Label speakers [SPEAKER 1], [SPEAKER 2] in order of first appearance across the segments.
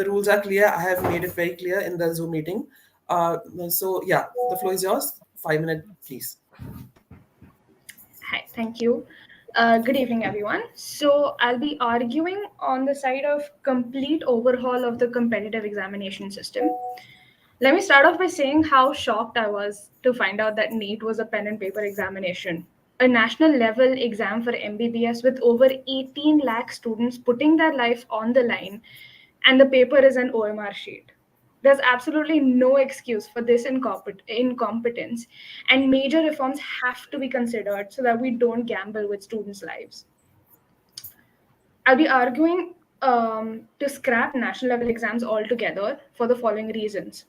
[SPEAKER 1] the rules are clear. I have made it very clear in the Zoom meeting. So yeah, the floor is yours. 5 minutes, please.
[SPEAKER 2] Hi, thank you. Good evening, everyone. So I'll be arguing on the side of complete overhaul of the competitive examination system. Let me start off by saying how shocked I was to find out that NEET was a pen and paper examination, a national level exam for MBBS with over 18 lakh students putting their life on the line, and the paper is an OMR sheet. There's absolutely no excuse for this incompetence, and major reforms have to be considered so that we don't gamble with students' lives. I'll be arguing to scrap national level exams altogether for the following reasons.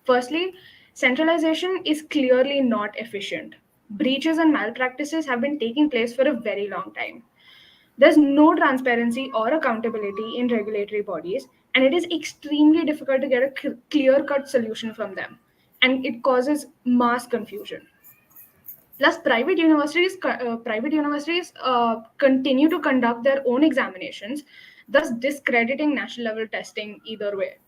[SPEAKER 2] Firstly, centralization is clearly not efficient. Breaches and malpractices have been taking place for a very long time. There's no transparency or accountability in regulatory bodies, and it is extremely difficult to get a clear cut solution from them, and it causes mass confusion. Plus, private universities continue to conduct their own examinations, thus discrediting national level testing either way.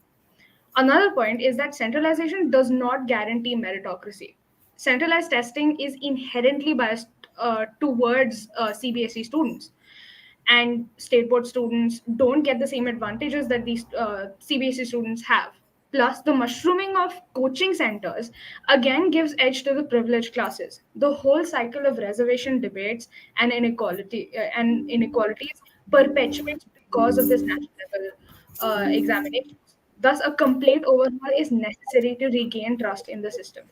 [SPEAKER 2] Another point is that centralization does not guarantee meritocracy. Centralized testing is inherently biased towards CBSE students, and state board students don't get the same advantages that these CBSE students have. Plus, the mushrooming of coaching centers again gives edge to the privileged classes. The whole cycle of reservation debates and inequalities perpetuates because of this national level examinations. Thus, a complete overhaul is necessary to regain trust in the system.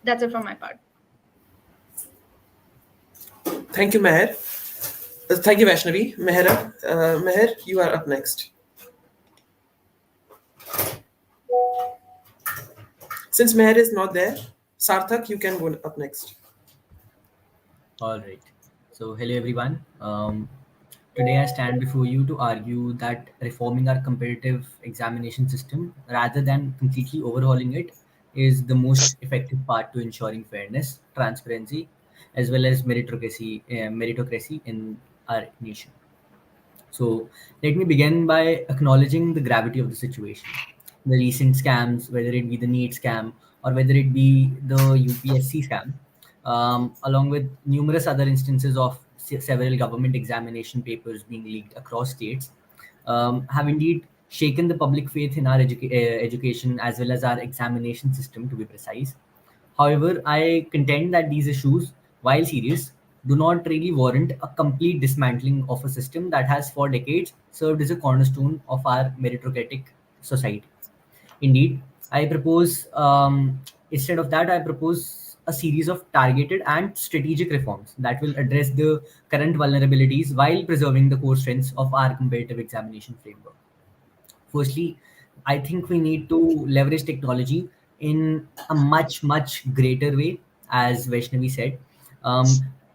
[SPEAKER 2] That's it from my part.
[SPEAKER 1] Thank you, Meher. Thank you, Vaishnavi. Meher, you are up next. Since Meher is not there, Sarthak, you can go up next.
[SPEAKER 3] All right. So, hello everyone. Today I stand before you to argue that reforming our competitive examination system rather than completely overhauling it is the most effective path to ensuring fairness, transparency, as well as meritocracy in our nation. So let me begin by acknowledging the gravity of the situation. The recent scams, whether it be the NEET scam or whether it be the UPSC scam, along with numerous other instances of several government examination papers being leaked across states, have indeed shaken the public faith in our education as well as our examination system, to be precise. However, I contend that these issues, while serious, do not really warrant a complete dismantling of a system that has for decades served as a cornerstone of our meritocratic society. Indeed, I propose, instead of that, I propose a series of targeted and strategic reforms that will address the current vulnerabilities while preserving the core strengths of our competitive examination framework. Firstly, I think we need to leverage technology in a much greater way, as Vaishnavi said.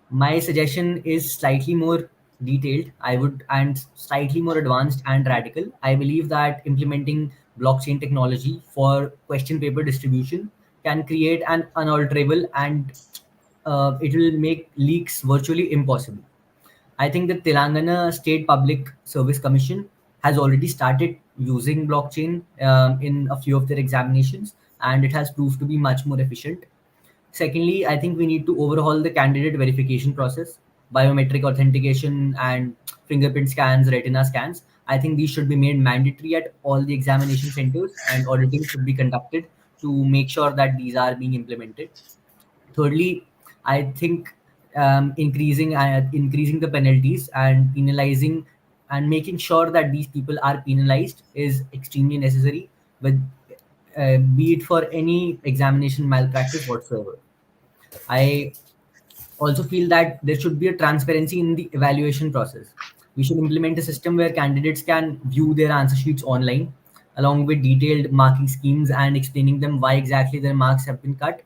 [SPEAKER 3] My suggestion is slightly more detailed, I would, and slightly more advanced and radical. I believe that implementing blockchain technology for question paper distribution can create an unalterable and it will make leaks virtually impossible. I think the Telangana State Public Service Commission has already started using blockchain in a few of their examinations, and it has proved to be much more efficient. Secondly, I think we need to overhaul the candidate verification process, biometric authentication, and fingerprint scans, retina scans. I think these should be made mandatory at all the examination centers, and auditing should be conducted to make sure that these are being implemented. Thirdly, I think increasing the penalties and penalizing and making sure that these people are penalized is extremely necessary, with be it for any examination malpractice whatsoever. I also feel that there should be a transparency in the evaluation process. We should implement a system where candidates can view their answer sheets online, along with detailed marking schemes and explaining them why exactly their marks have been cut.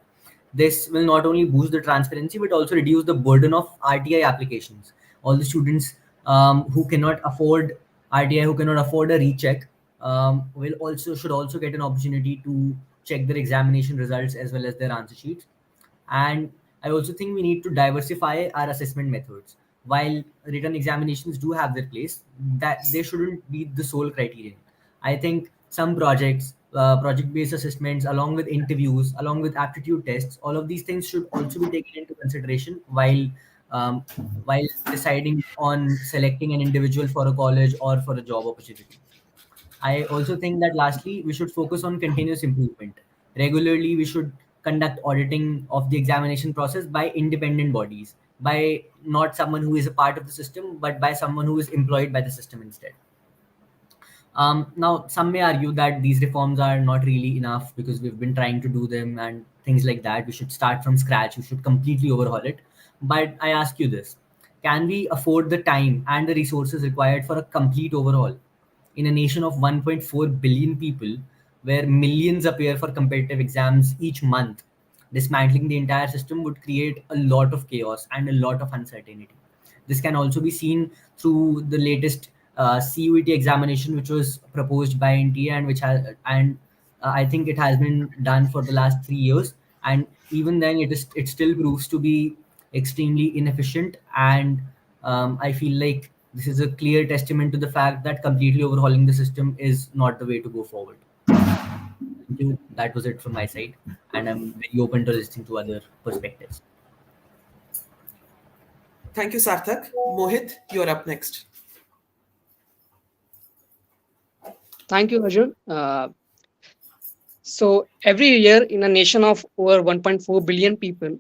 [SPEAKER 3] This will not only boost the transparency but also reduce the burden of RTI applications. All the students who cannot afford RTI, who cannot afford a recheck, will also should also get an opportunity to check their examination results as well as their answer sheets. And I also think we need to diversify our assessment methods. while written examinations do have their place, that they shouldn't be the sole criterion. I think some projects, project-based assessments, along with interviews, along with aptitude tests, all of these things should also be taken into consideration um, while deciding on selecting an individual for a college or for a job opportunity. I also think that lastly, we should focus on continuous improvement. Regularly, we should conduct auditing of the examination process by independent bodies, by not someone who is a part of the system, but by someone who is employed by the system instead. Now, some may argue that these reforms are not really enough because we've been trying to do them and things like that. We should start from scratch. We should completely overhaul it. But I ask you this: can we afford the time and the resources required for a complete overhaul? In a nation of 1.4 billion people, where millions appear for competitive exams each month, dismantling the entire system would create a lot of chaos and a lot of uncertainty. This can also be seen through the latest CUET examination, which was proposed by NTA and which has and I think it has been done for the last 3 years. And even then, it still proves to be extremely inefficient. And I feel like this is a clear testament to the fact that completely overhauling the system is not the way to go forward. Thank you. That was it from my side, and I'm very open to listening to other perspectives.
[SPEAKER 1] Thank you, Sarthak. Mohit, you're up next.
[SPEAKER 4] Thank you, Arjun. So every year in a nation of over 1.4 billion people,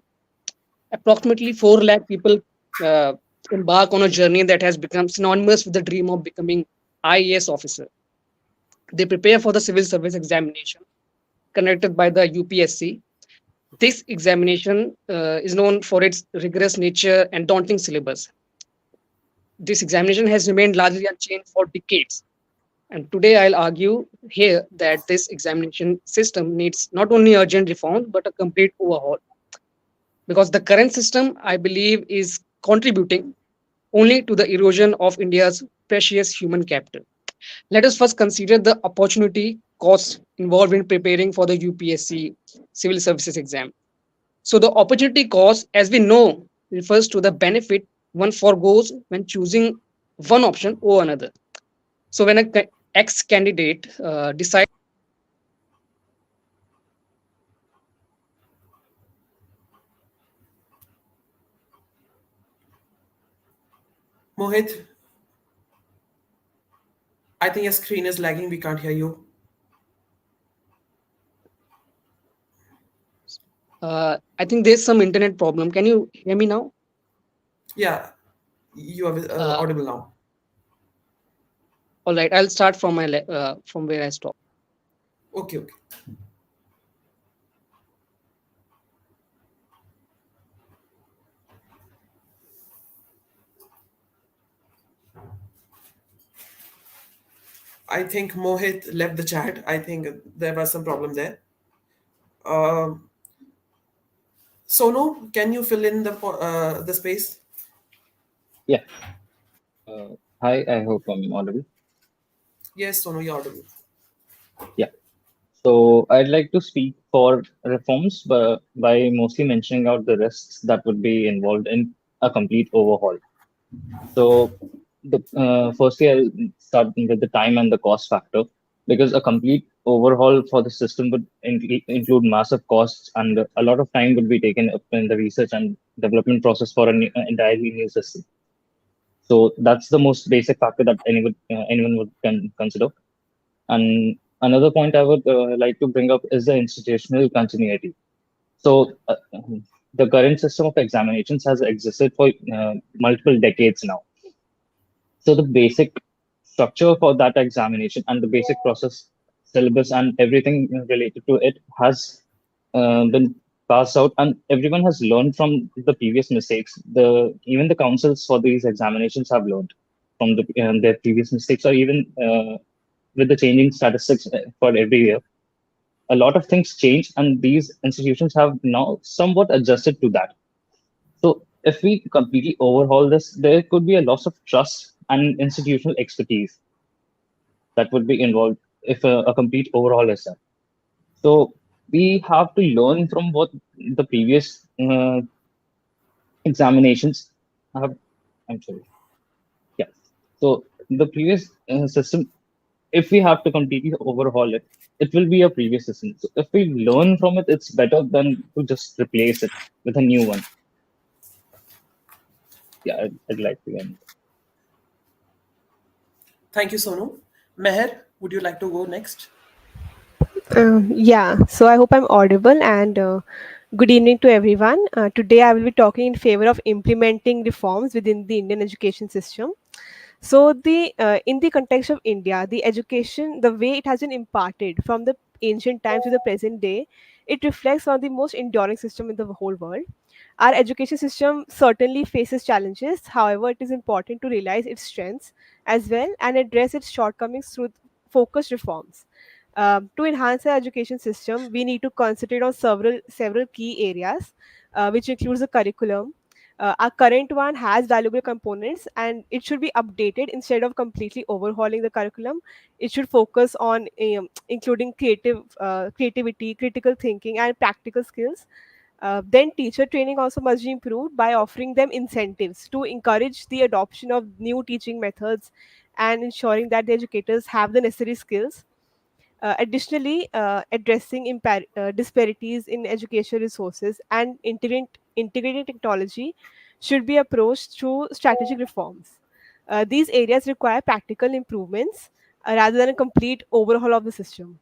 [SPEAKER 4] approximately 4 lakh people uh, embark on a journey that has become synonymous with the dream of becoming IAS officer. They prepare for the civil service examination conducted by the UPSC. This examination is known for its rigorous nature and daunting syllabus. This examination has remained largely unchanged for decades. And today I'll argue here that this examination system needs not only urgent reform but a complete overhaul. Because the current system, I believe, is contributing only to the erosion of India's precious human capital. Let us first consider the opportunity costs involved in preparing for the UPSC civil services exam. So, the opportunity cost, as we know, refers to the benefit one foregoes when choosing one option over another. So, when a ex candidate decides
[SPEAKER 1] Mohit, I think your screen is lagging. We can't hear you.
[SPEAKER 4] I think there's some internet problem. Can you hear me now?
[SPEAKER 1] Yeah, you are
[SPEAKER 4] Uh,
[SPEAKER 1] audible now.
[SPEAKER 4] all right, I'll start from from where I stopped.
[SPEAKER 1] Okay, okay. I think Mohit left the chat. I think there was some problem there. Um, Sonu, can you fill in the space?
[SPEAKER 5] Yeah. Hi, I hope I'm audible.
[SPEAKER 1] Yes, Sonu, you're audible.
[SPEAKER 5] Yeah. So I'd like to speak for reforms by mostly mentioning out the risks that would be involved in a complete overhaul. So firstly, I'll start with the time and the cost factor because a complete overhaul for the system would include massive costs and a lot of time would be taken up in the research and development process for an entirely new system. So that's the most basic factor that anyone would consider. And another point I would like to bring up is the institutional continuity. So the current system of examinations has existed for multiple decades now. So the basic structure for that examination and the basic process, syllabus, and everything related to it has been passed out, and everyone has learned from the previous mistakes. Even the councils for these examinations have learned from their previous mistakes, or even with the changing statistics for every year. A lot of things change, and these institutions have now somewhat adjusted to that. So if we completely overhaul this, there could be a loss of trust and institutional expertise that would be involved if a complete overhaul is done. So we have to learn from what the previous examinations have I'm sorry. Yeah. So the previous system, if we have to completely overhaul it, it will be a previous system. So if we learn from it, it's better than to just replace it with a new one. Yeah, I'd like to end.
[SPEAKER 1] Thank you, Sonu. Meher, would you like to go next?
[SPEAKER 6] Yeah, so I hope I'm audible and good evening to everyone. Today I will be talking in favor of implementing reforms within the Indian education system. So the in the context of India, the education, the way it has been imparted from the ancient times to the present day, it reflects on the most enduring system in the whole world. Our education system certainly faces challenges. However, it is important to realize its strengths as well and address its shortcomings through focused reforms. To enhance our education system, we need to concentrate on several key areas, which includes the curriculum. Our current one has valuable components, and it should be updated instead of completely overhauling the curriculum. It should focus on including creativity, critical thinking, and practical skills. Then teacher training also must be improved by offering them incentives to encourage the adoption of new teaching methods and ensuring that the educators have the necessary skills. Additionally, addressing disparities in education resources and integrating technology should be approached through strategic reforms. These areas require practical improvements rather than a complete overhaul of the system.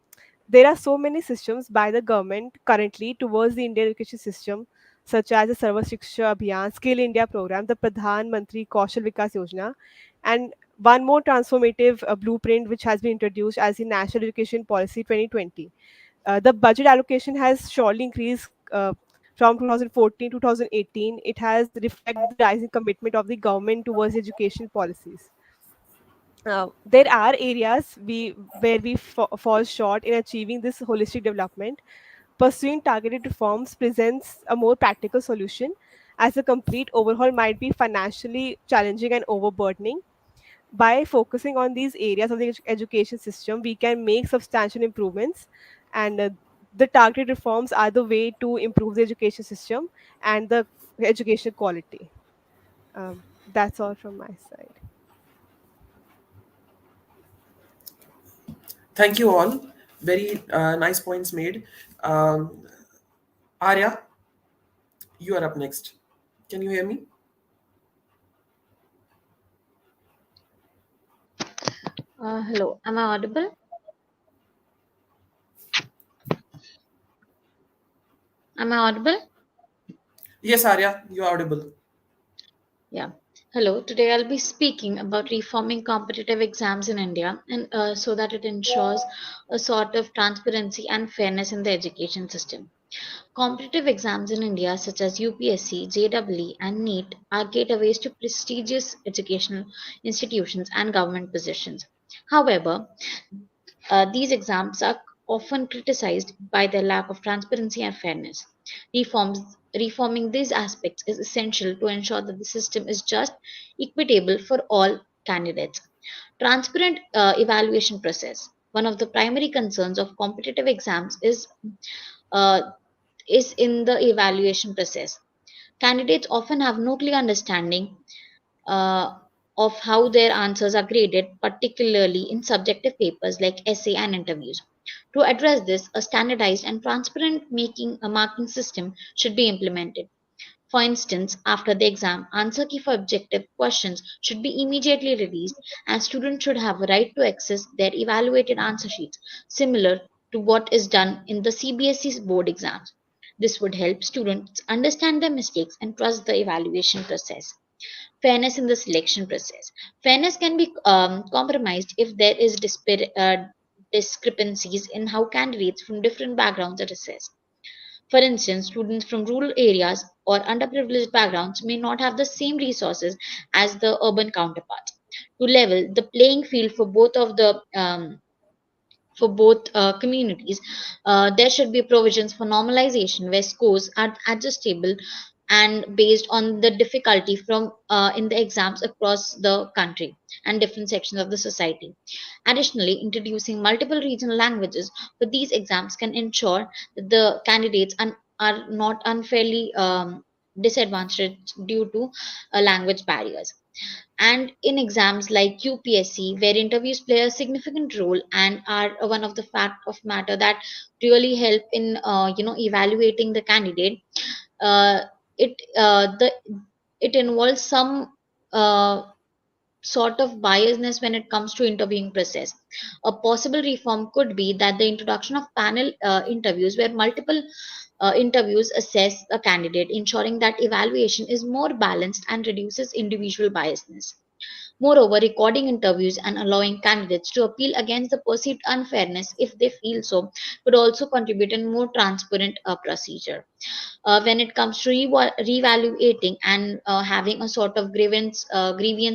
[SPEAKER 6] There are so many systems by the government currently towards the Indian education system, such as the Sarva Shiksha Abhiyan, Skill India program, the Pradhan Mantri Kaushal Vikas Yojana, and one more transformative blueprint which has been introduced as the National Education Policy 2020. The budget allocation has surely increased from 2014 to 2018. It has reflected the rising commitment of the government towards education policies. There are areas where we fall short in achieving this holistic development. Pursuing targeted reforms presents a more practical solution, as a complete overhaul might be financially challenging and overburdening. By focusing on these areas of the education system, we can make substantial improvements, and the targeted reforms are the way to improve the education system and the education quality. That's all from my side.
[SPEAKER 1] Thank you all. Very nice points made. Um, Arya, you are up next. Can you hear me?
[SPEAKER 7] Hello, am I audible? Am I audible?
[SPEAKER 1] Yes, Arya, you are audible.
[SPEAKER 7] Yeah. Hello, today I'll be speaking about reforming competitive exams in India and so that it ensures a sort of transparency and fairness in the education system. Competitive exams in India, such as UPSC, JEE, and NEET, are gateways to prestigious educational institutions and government positions. However, these exams are often criticized by their lack of transparency and fairness. Reforms, Reforming these aspects is essential to ensure that the system is just, equitable for all candidates. Transparent evaluation process. One of the primary concerns of competitive exams uh, is in the evaluation process. Candidates often have no clear understanding uh, of how their answers are graded, particularly in subjective papers like essay and interviews. To address this, a standardized and transparent marking system should be implemented. For instance, after the exam, answer key for objective questions should be immediately released, and students should have a right to access their evaluated answer sheets, similar to what is done in the CBSE board exams. This would help students understand their mistakes and trust the evaluation process. Fairness in the selection process. Fairness can be compromised if there is discrepancies in how candidates from different backgrounds are assessed. For instance, students from rural areas or underprivileged backgrounds may not have the same resources as the urban counterparts. To level the playing field for both communities, there should be provisions for normalization where scores are adjustable and based on the difficulty from in the exams across the country and different sections of the society. Additionally, introducing multiple regional languages for these exams can ensure that the candidates are not unfairly disadvantaged due to language barriers. And in exams like UPSC, where interviews play a significant role and are one of the fact of matter that really help in evaluating the candidate, uh, it the it involves some sort of biasness when it comes to interviewing process. A possible reform could be that the introduction of panel interviews where multiple interviews assess a candidate, ensuring that evaluation is more balanced and reduces individual biasness. Moreover, recording interviews and allowing candidates to appeal against the perceived unfairness if they feel so could also contribute in more transparent procedure. When it comes to reevaluating and having a sort of grievance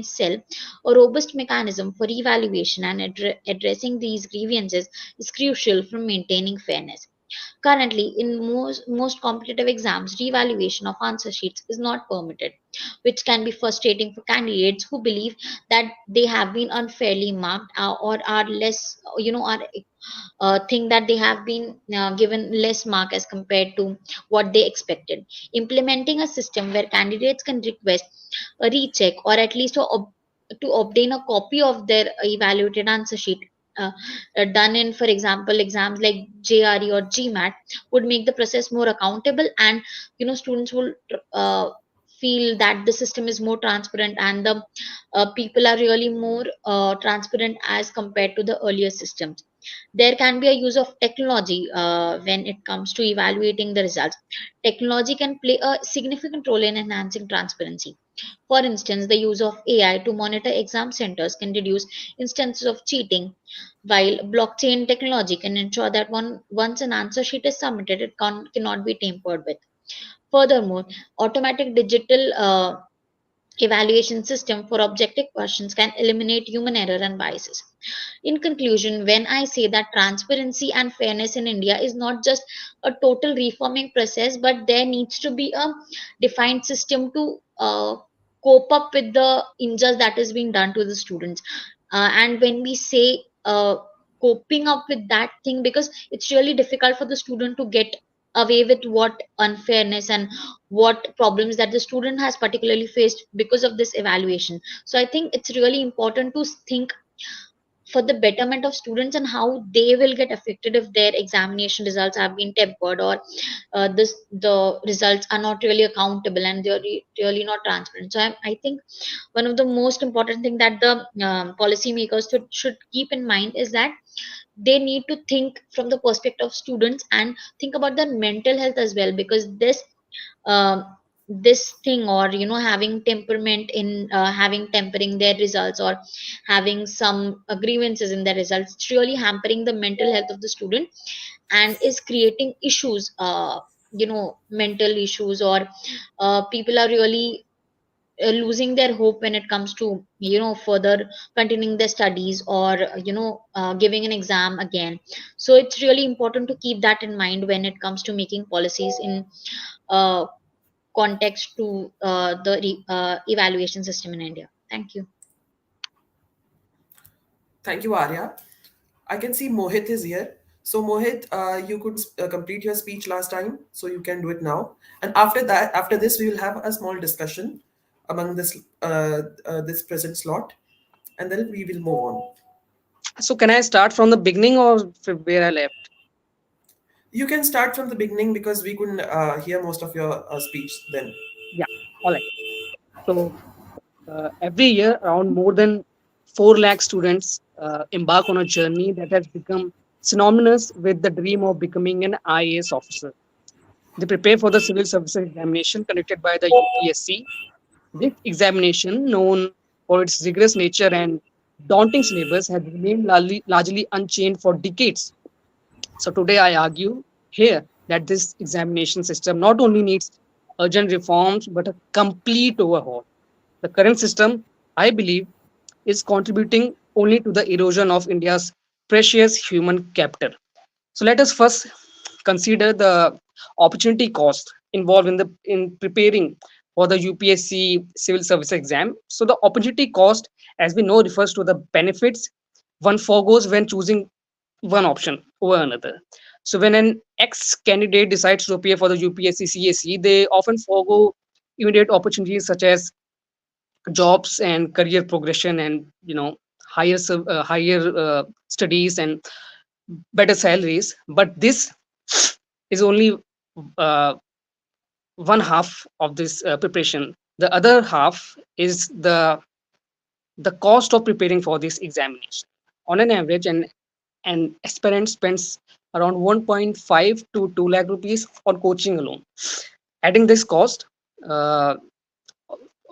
[SPEAKER 7] cell, a robust mechanism for evaluation and addressing these grievances is crucial for maintaining fairness. Currently, in most competitive exams, reevaluation of answer sheets is not permitted, which can be frustrating for candidates who believe that they have been unfairly marked, or are less, are think that they have been given less mark as compared to what they expected. Implementing a system where candidates can request a recheck, or at least to obtain a copy of their evaluated answer sheet uh, done in, for example, exams like JRE or GMAT, would make the process more accountable, and students will feel that the system is more transparent, and the people are really more transparent as compared to the earlier systems. There can be a use of technology when it comes to evaluating the results. Technology can play a significant role in enhancing transparency. For instance, the use of AI to monitor exam centers can reduce instances of cheating, while blockchain technology can ensure that once an answer sheet is submitted, it cannot be tampered with. Furthermore, automatic digital evaluation system for objective questions can eliminate human error and biases. In conclusion, when I say that transparency and fairness in India is not just a total reforming process, but there needs to be a defined system to cope up with the injustice that is being done to the students. And when we say coping up with that thing, because it's really difficult for the student to get away with what unfairness and what problems that the student has particularly faced because of this evaluation. So I think it's really important to think for the betterment of students and how they will get affected if their examination results have been tempered, or the results are not really accountable and they're really not transparent. So I think one of the most important thing that the policymakers should keep in mind is that they need to think from the perspective of students and think about their mental health as well, because um, this thing, or having temperament in having tempering their results, or having some grievances in their results, it's really hampering the mental health of the student and is creating issues, mental issues, or people are really losing their hope when it comes to further continuing their studies, or giving an exam again. So it's really important to keep that in mind when it comes to making policies in uh, context to the evaluation system in India. Thank you.
[SPEAKER 1] Thank you, Arya. I can see Mohit is here. So, Mohit, you could complete your speech last time, so you can do it now. And after that, after this, we will have a small discussion among this present slot, and then we will move on.
[SPEAKER 4] So can I start from the beginning or where I left?
[SPEAKER 1] You can start from the beginning because we couldn't hear most of your speech then.
[SPEAKER 4] Yeah. All right. So every year, around more than 4 lakh students embark on a journey that has become synonymous with the dream of becoming an IAS officer. They prepare for the civil services examination conducted by the UPSC. This examination, known for its rigorous nature and daunting syllabus, has remained largely unchanged for decades. So today I argue here that this examination system not only needs urgent reforms but a complete overhaul. The current system, I believe, is contributing only to the erosion of India's precious human capital. So let us first consider the opportunity cost involved in preparing for the UPSC civil service exam. So the opportunity cost, as we know, refers to the benefits one foregoes when choosing one option over another. So when an ex candidate decides to appear for the UPSC CAC, they often forego immediate opportunities such as jobs and career progression, and higher studies and better salaries. But this is only uh, one half of this preparation. The other half is the cost of preparing for this examination. On an average, an aspirant spends around 1.5 to 2 lakh rupees on coaching alone. Adding this cost uh,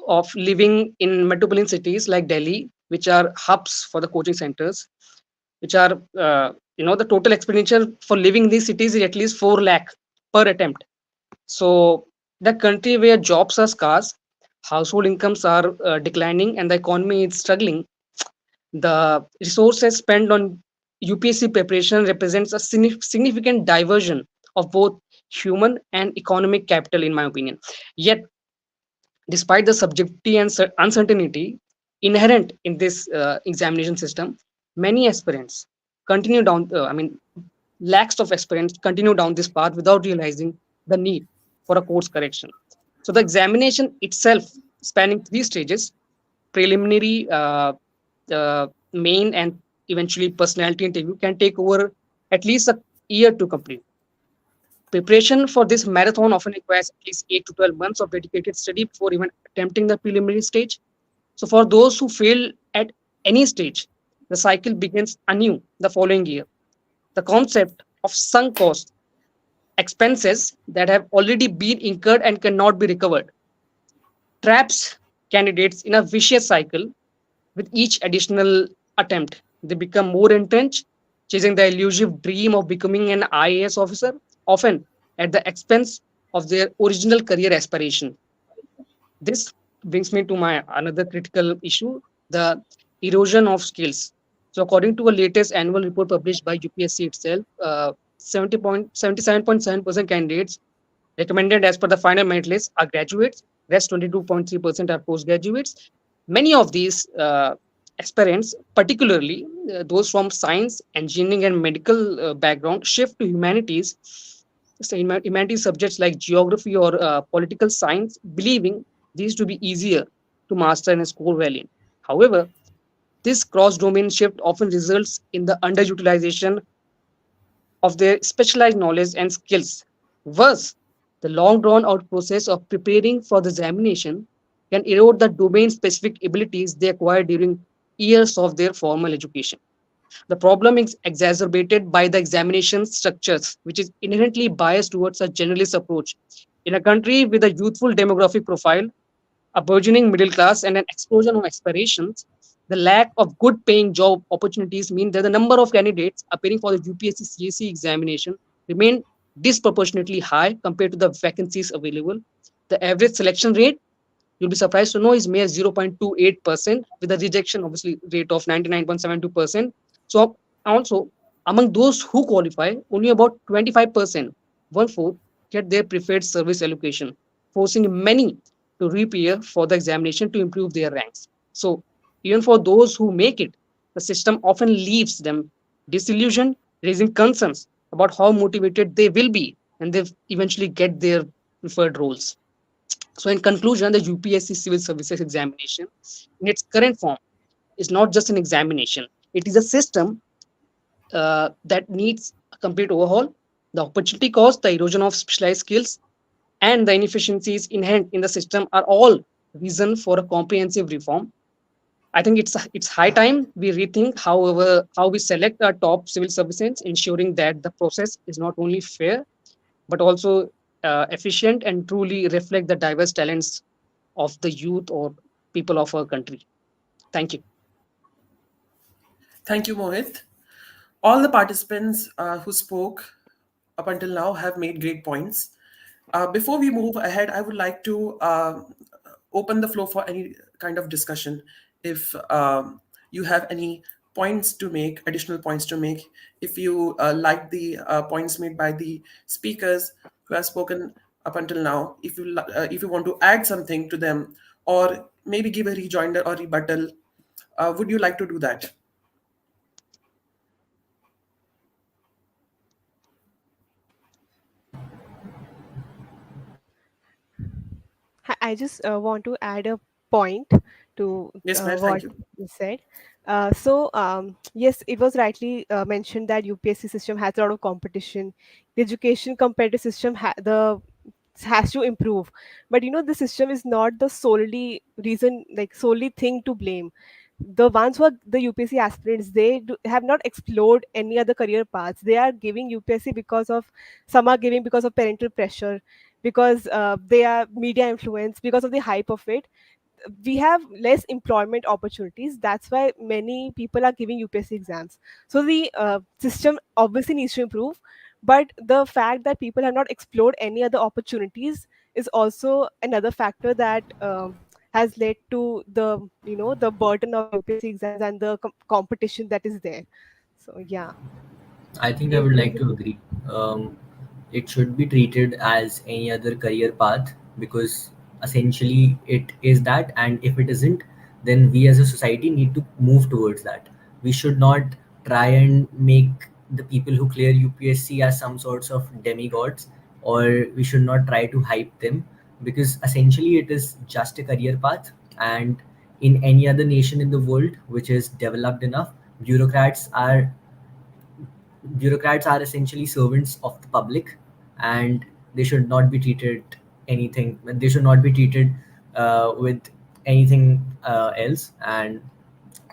[SPEAKER 4] of living in metropolitan cities like Delhi, which are hubs for the coaching centers, which are the total expenditure for living in these cities is at least 4 lakh per attempt. So the country where jobs are scarce, household incomes are declining, and the economy is struggling, the resources spent on UPSC preparation represents a significant diversion of both human and economic capital, in my opinion. Yet, despite the subjectivity and uncertainty inherent in this examination system, many aspirants continue down. Lakhs of aspirants continue down this path without realizing the need for a course correction. So the examination itself, spanning three stages: preliminary, main, and eventually personality interview, can take over at least a year to complete. Preparation for this marathon often requires at least 8 to 12 months of dedicated study before even attempting the preliminary stage. So for those who fail at any stage, the cycle begins anew the following year. The concept of sunk cost, expenses that have already been incurred and cannot be recovered, traps candidates in a vicious cycle. With each additional attempt, they become more entrenched, chasing the elusive dream of becoming an IAS officer, often at the expense of their original career aspiration. This brings me to my another critical issue: the erosion of skills. So, according to a latest annual report published by UPSC itself, 77.7% candidates recommended as per the final merit list are graduates, rest 22.3% are postgraduates. Many of these aspirants, particularly those from science, engineering, and medical background, shift to humanities, so humanities subjects like geography or political science, believing these to be easier to master and score well in. However, this cross domain shift often results in the underutilization of their specialized knowledge and skills. Worse, the long drawn out process of preparing for the examination can erode the domain specific abilities they acquire during years of their formal education. The problem is exacerbated by the examination structures, which is inherently biased towards a generalist approach. In a country with a youthful demographic profile, a burgeoning middle class, and an explosion of aspirations, the lack of good paying job opportunities mean that the number of candidates appearing for the UPSC CAC examination remain disproportionately high compared to the vacancies available. The average selection rate, you'll be surprised to know, is mere 0.28%, with a rejection obviously rate of 99.72%. So also, among those who qualify, only about 25%, one fourth, get their preferred service allocation, forcing many to reappear for the examination to improve their ranks. So even for those who make it, the system often leaves them disillusioned, raising concerns about how motivated they will be and they eventually get their preferred roles. So, in conclusion, the UPSC Civil Services examination in its current form is not just an examination, it is a system that needs a complete overhaul. The opportunity cost, the erosion of specialized skills, and the inefficiencies inherent in the system are all reason for a comprehensive reform. I think it's high time we rethink how we select our top civil servants, ensuring that the process is not only fair but also efficient and truly reflect the diverse talents of the youth or people of our country. Thank you.
[SPEAKER 1] Thank you, Mohit. All the participants who spoke up until now have made great points. Before we move ahead, I would like to open the floor for any kind of discussion. If you have any points to make, additional points to make, if you like the points made by the speakers who have spoken up until now, if you want to add something to them, or maybe give a rejoinder or rebuttal, would you like to do that?
[SPEAKER 6] I just want to add a point to
[SPEAKER 1] Yes, Meher, thank
[SPEAKER 6] what
[SPEAKER 1] you.
[SPEAKER 6] you said. Yes, it was rightly mentioned that UPSC system has a lot of competition. The education competitive system the has to improve, but the system is not the solely reason, like solely thing to blame. The ones who are the UPSC aspirants, have not explored any other career paths. They are giving UPSC because of, some are giving because of parental pressure, because they are media influence, because of the hype of it. We have less employment opportunities. That's why many people are giving UPSC exams. So the system obviously needs to improve, but the fact that people have not explored any other opportunities is also another factor that has led to the the burden of UPSC exams and the competition that is there. So yeah,
[SPEAKER 3] I think I
[SPEAKER 6] it
[SPEAKER 3] would
[SPEAKER 6] is.
[SPEAKER 3] like to agree. It should be treated as any other career path because essentially it is that, and if it isn't, then we as a society need to move towards that. We should not try and make the people who clear UPSC as some sorts of demigods, or we should not try to hype them because essentially it is just a career path. And in any other nation in the world which is developed enough, bureaucrats are bureaucrats are essentially servants of the public, and they should not be treated anything they should not be treated with anything else. And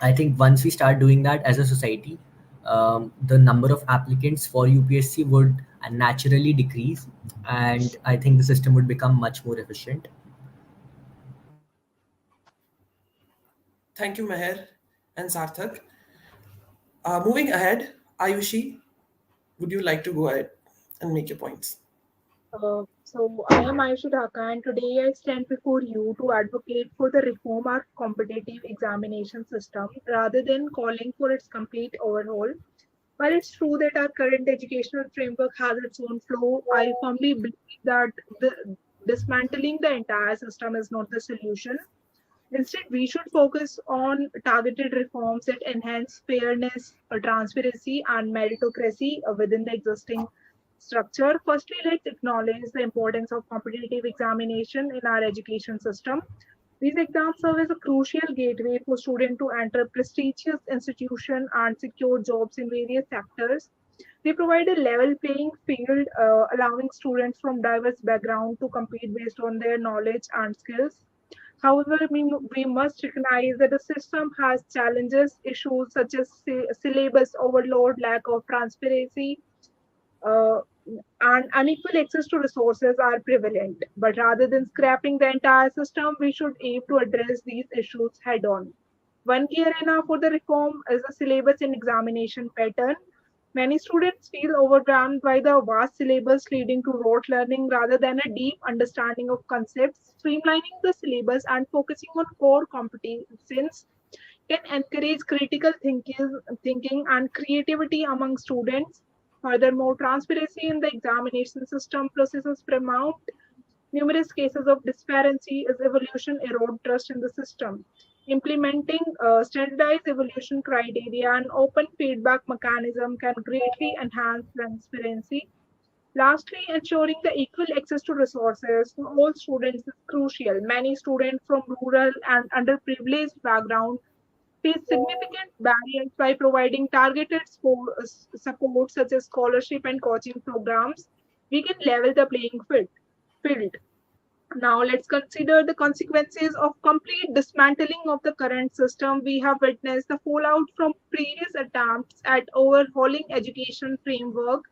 [SPEAKER 3] I think once we start doing that as a society, the number of applicants for UPSC would naturally decrease, and I think the system would become much more efficient.
[SPEAKER 1] Thank you, Meher and Sarthak. Moving ahead, Ayushi, would you like to go ahead and make your points?
[SPEAKER 2] So I am Ayushi Dhaka, and today I stand before you to advocate for the reform of competitive examination system rather than calling for its complete overhaul. While it's true that our current educational framework has its own flaw, I firmly believe that dismantling the entire system is not the solution. Instead, we should focus on targeted reforms that enhance fairness, transparency, and meritocracy within the existing structure. Firstly, let's acknowledge the importance of competitive examination in our education system. These exams serve as a crucial gateway for students to enter prestigious institutions and secure jobs in various sectors. They provide a level playing field, allowing students from diverse backgrounds to compete based on their knowledge and skills. However, we must recognize that the system has challenges, issues such as syllabus overload, lack of transparency, uh, and unequal access to resources are prevalent. But rather than scrapping the entire system, we should aim to address these issues head on. One key arena for the reform is the syllabus and examination pattern. Many students feel overwhelmed by the vast syllabus, leading to rote learning rather than a deep understanding of concepts. Streamlining the syllabus and focusing on core competencies can encourage thinking and creativity among students. Furthermore, transparency in the examination system processes promote numerous cases of disparity as evolution erode trust in the system. Implementing standardized evolution criteria and open feedback mechanism can greatly enhance transparency. Lastly, ensuring the equal access to resources for all students is crucial. Many students from rural and underprivileged backgrounds face significant barriers by providing targeted support such as scholarship and coaching programs. We can level the field. Now, let's consider the consequences of complete dismantling of the current system. We have witnessed the fallout from previous attempts at overhauling education framework.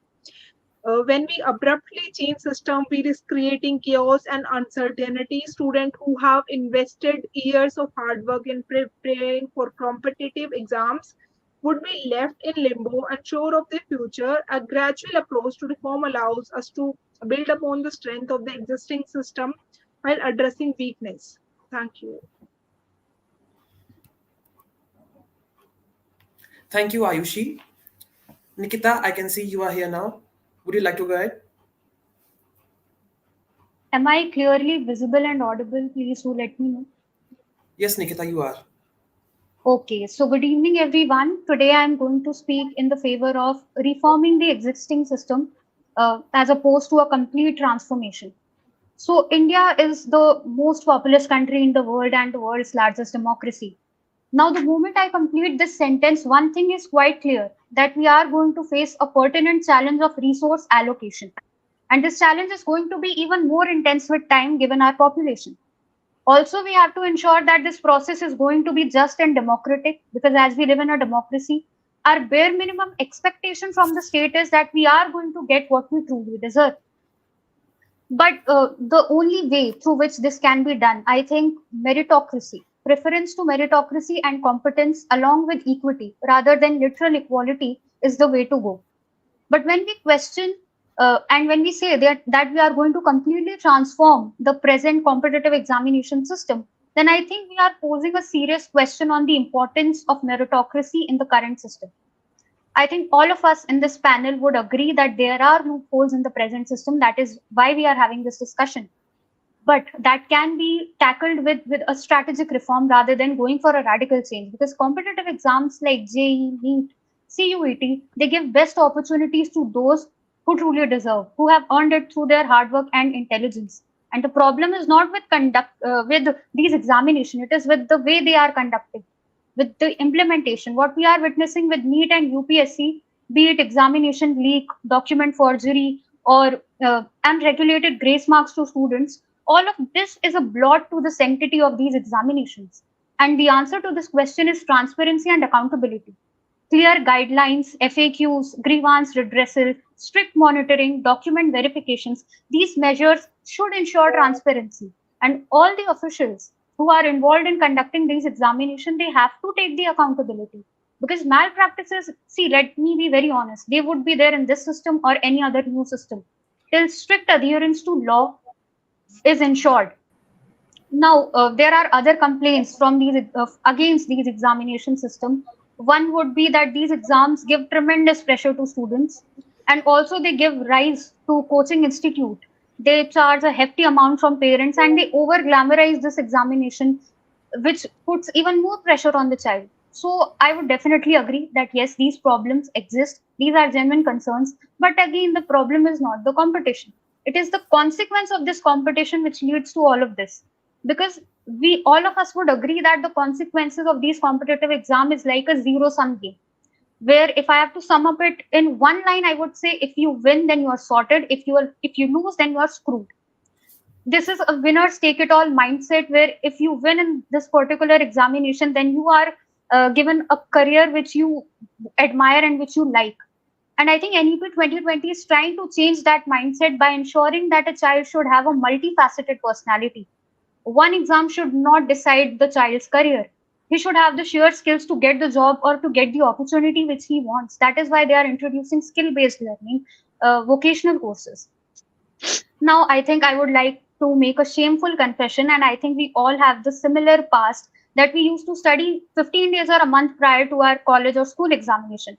[SPEAKER 2] When we abruptly change system, we risk creating chaos and uncertainty. Students who have invested years of hard work in preparing for competitive exams would be left in limbo, unsure of their future. A gradual approach to reform allows us to build upon the strength of the existing system while addressing weakness. Thank you.
[SPEAKER 1] Thank you, Ayushi. Nikita, I can see you are here now. Would you like to go ahead?
[SPEAKER 8] Am I clearly visible and audible? Please do let me know.
[SPEAKER 1] Yes, Nikita, you are.
[SPEAKER 8] Okay, so good evening, everyone. Today I'm going to speak in the favor of reforming the existing system as opposed to a complete transformation. So India is the most populous country in the world and the world's largest democracy. Now, the moment I complete this sentence, one thing is quite clear that we are going to face a pertinent challenge of resource allocation. And this challenge is going to be even more intense with time given our population. Also, we have to ensure that this process is going to be just and democratic because as we live in a democracy, our bare minimum expectation from the state is that we are going to get what we truly deserve. But the only way through which this can be done, I think meritocracy, preference to meritocracy and competence along with equity rather than literal equality is the way to go. But when we question and when we say that we are going to completely transform the present competitive examination system, then I think we are posing a serious question on the importance of meritocracy in the current system. I think all of us in this panel would agree that there are loopholes in the present system. That is why we are having this discussion. But that can be tackled with a strategic reform rather than going for a radical change. Because competitive exams like JEE, NEET, CUET, they give best opportunities to those who truly deserve, who have earned it through their hard work and intelligence. And the problem is not with these examinations; it is with the way they are conducted, with the implementation. What we are witnessing with NEET and UPSC, be it examination leak, document forgery, or unregulated grace marks to students, all of this is a blot to the sanctity of these examinations. And the answer to this question is transparency and accountability. Clear guidelines, FAQs, grievance redressal, strict monitoring, document verifications, these measures should ensure transparency. And all the officials who are involved in conducting these examinations, they have to take the accountability. Because malpractices, see, let me be very honest, they would be there in this system or any other new system. Till strict adherence to law is ensured. Now, there are other complaints from these against these examination system. One would be that these exams give tremendous pressure to students, and also they give rise to coaching institute. They charge a hefty amount from parents, and they over glamorize this examination, which puts even more pressure on the child. So I would definitely agree that yes, these problems exist. These are genuine concerns, but again, the problem is not the competition. It is the consequence of this competition which leads to all of this, because we all of us would agree that the consequences of these competitive exam is like a zero sum game, where if I have to sum up it in one line, I would say if you win then you are sorted, if you lose then you are screwed. This is a winners take it all mindset, where if you win in this particular examination then you are given a career which you admire and which you like. And I think NEP 2020 is trying to change that mindset by ensuring that a child should have a multifaceted personality. One exam should not decide the child's career. He should have the sheer skills to get the job or to get the opportunity which he wants. That is why they are introducing skill based learning, vocational courses. Now, I think I would like to make a shameful confession, and I think we all have the similar past that we used to study 15 days or a month prior to our college or school examination.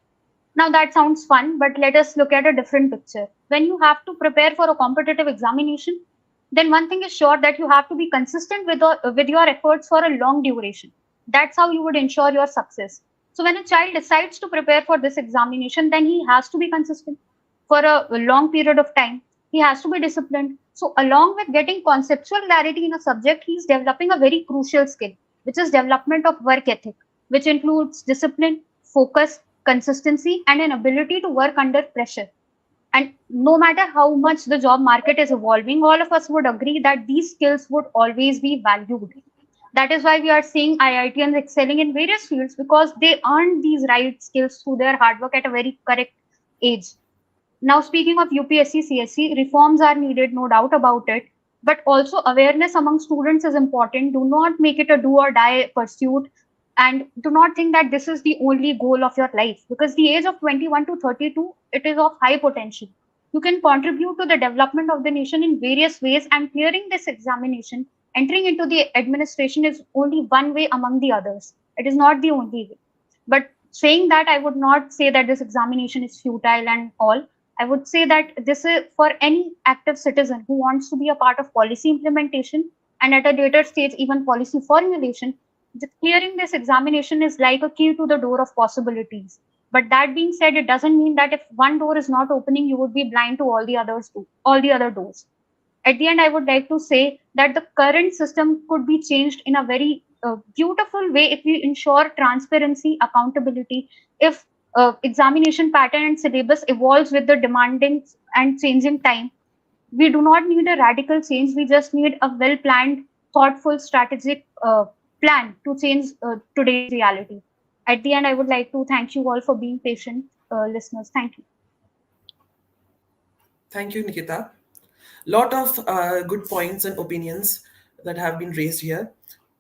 [SPEAKER 8] Now, that sounds fun, but let us look at a different picture. When you have to prepare for a competitive examination, then one thing is sure that you have to be consistent with your efforts for a long duration. That's how you would ensure your success. So, when a child decides to prepare for this examination, then he has to be consistent for a long period of time. He has to be disciplined. So, along with getting conceptual clarity in a subject, he is developing a very crucial skill, which is development of work ethic, which includes discipline, focus, consistency, and an ability to work under pressure. And no matter how much the job market is evolving, all of us would agree that these skills would always be valued. That is why we are seeing IITians excelling in various fields, because they earned these right skills through their hard work at a very correct age. Now, speaking of UPSC, CSC, reforms are needed, no doubt about it. But also awareness among students is important. Do not make it a do or die pursuit, and do not think that this is the only goal of your life, because the age of 21 to 32, it is of high potential. You can contribute to the development of the nation in various ways, and clearing this examination, entering into the administration is only one way among the others. It is not the only way. But saying that, I would not say that this examination is futile and all. I would say that this is for any active citizen who wants to be a part of policy implementation and at a later stage, even policy formulation. Clearing this examination is like a key to the door of possibilities. But that being said, it doesn't mean that if one door is not opening, you would be blind to all the others too, all the other doors. At the end, I would like to say that the current system could be changed in a very beautiful way if we ensure transparency, accountability, if examination pattern and syllabus evolves with the demanding and changing time. We do not need a radical change. We just need a well planned, thoughtful, strategic plan to change today's reality. At the end, I would like to thank you all for being patient listeners. Thank you.
[SPEAKER 1] Thank you, Nikita. Lot of good points and opinions that have been raised here,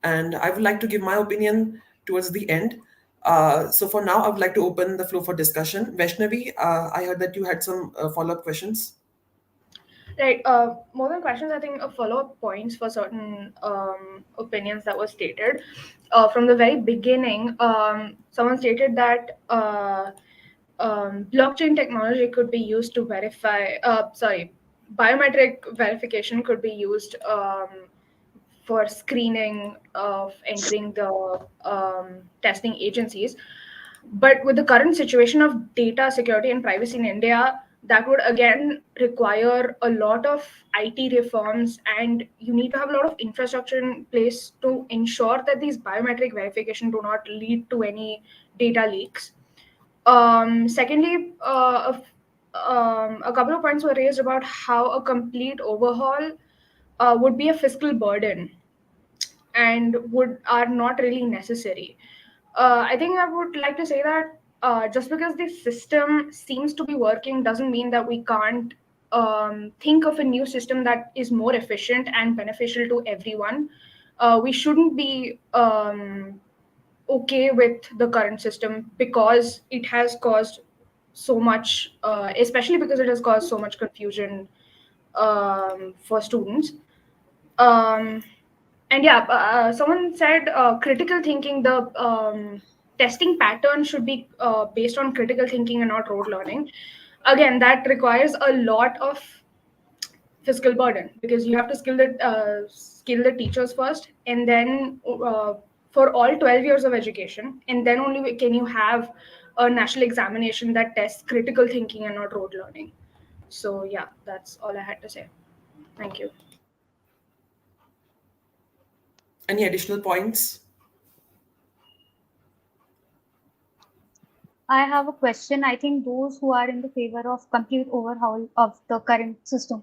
[SPEAKER 1] and I would like to give my opinion towards the end. So for now, I would like to open the floor for discussion. Vaishnavi, I heard that you had some follow-up questions.
[SPEAKER 2] Right. More than questions, I think follow-up points for certain opinions that were stated. From the very beginning, someone stated that blockchain technology could be used to verify. Biometric verification could be used for screening of entering the testing agencies. But with the current situation of data security and privacy in India, that would again require a lot of IT reforms, and you need to have a lot of infrastructure in place to ensure that these biometric verification do not lead to any data leaks. Secondly, a couple of points were raised about how a complete overhaul would be a fiscal burden and would are not really necessary. I think I would like to say that just because the system seems to be working doesn't mean that we can't think of a new system that is more efficient and beneficial to everyone. We shouldn't be okay with the current system because it has caused so much, especially because it has caused so much confusion for students. Um, and yeah, someone said critical thinking, the testing pattern should be based on critical thinking and not rote learning. Again, that requires a lot of fiscal burden because you have to skill the teachers first, and then for all 12 years of education, and then only can you have a national examination that tests critical thinking and not rote learning. So yeah, that's all I had to say. Thank you.
[SPEAKER 1] Any additional points?
[SPEAKER 8] I have a question. I think those who are in the favor of complete overhaul of the current system,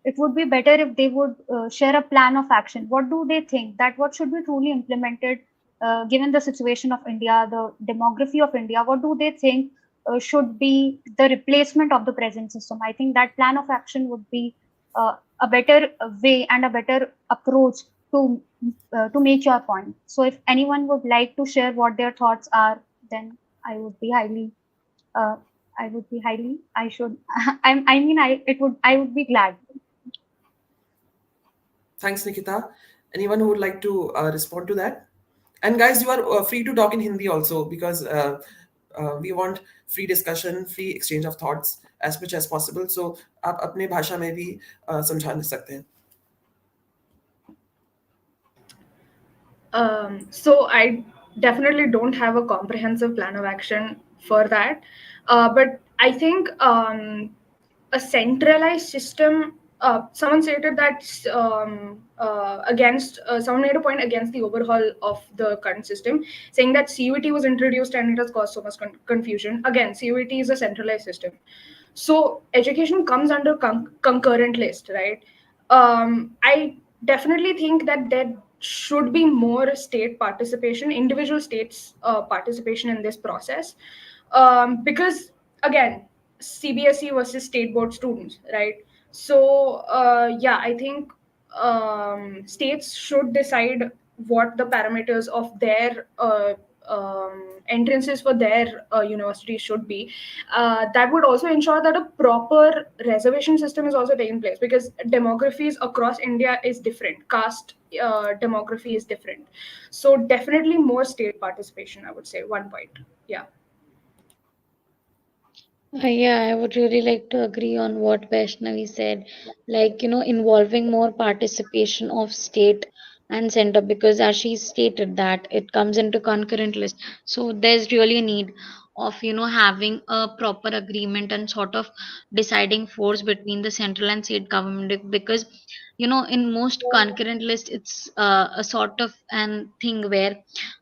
[SPEAKER 8] it would be better if they would share a plan of action. What do they think that what should be truly implemented, given the situation of India, the demography of India? What do they think should be the replacement of the present system? I think that plan of action would be a better way and a better approach to make your point. So, if anyone would like to share what their thoughts are, then I would be highly uh, I would be highly I should I mean I would be glad.
[SPEAKER 1] Thanks, Nikita. Anyone who would like to respond to that? And guys, you are free to talk in Hindi also because we want free discussion, free exchange of thoughts as much as possible. So आप अपने भाषा में भी समझा सकते हैं.
[SPEAKER 2] So I definitely don't have a comprehensive plan of action for that, but I think a centralized system. Someone stated that against someone made a point against the overhaul of the current system, saying that CUET was introduced and it has caused so much confusion. Again, CUET is a centralized system, so education comes under concurrent list, right? I definitely think that there should be more state participation, individual states participation in this process, because again, CBSE versus state board students, right? So yeah, I think states should decide what the parameters of their entrances for their universities should be. That would also ensure that a proper reservation system is also taking place because demographies across India is different. Caste demography is different. So definitely more state participation, I would say. 1 point. Yeah.
[SPEAKER 7] Yeah, I would really like to agree on what Vaishnavi said, like, involving more participation of state and center, because as she stated that it comes into concurrent list. So there's really a need. of having a proper agreement and sort of deciding force between the central and state government, because in most concurrent list it's a sort of an thing where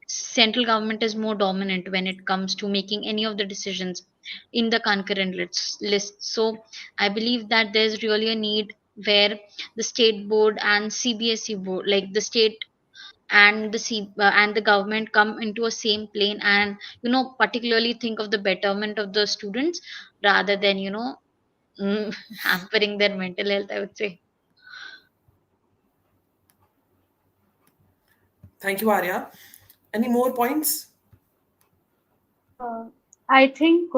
[SPEAKER 7] central government is more dominant when it comes to making any of the decisions in the concurrent list. So I believe that there's really a need where the state board and CBSE board, like the state and and the government, come into a same plane and particularly think of the betterment of the students rather than hampering their mental health, I would say.
[SPEAKER 1] Thank you, Arya. Any more points?
[SPEAKER 8] Uh, I think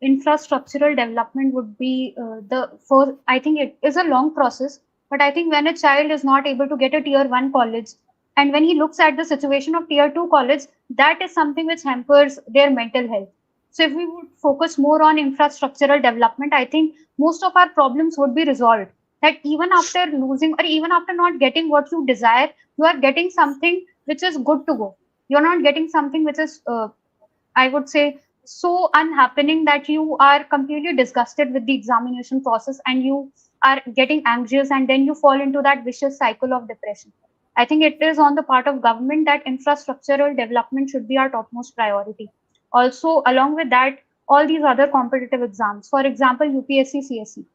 [SPEAKER 8] infrastructural development would be the for. I think it is a long process, but I think when a child is not able to get a tier one college, and when he looks at the situation of tier two college, that is something which hampers their mental health. So if we would focus more on infrastructural development, I think most of our problems would be resolved. That even after losing or even after not getting what you desire, you are getting something which is good to go. You're not getting something which is I would say, so unhappening that you are completely disgusted with the examination process and you are getting anxious and then you fall into that vicious cycle of depression. I think it is on the part of government that infrastructural development should be our topmost priority. Also, along with that, all these other competitive exams, for example, UPSC, CSE,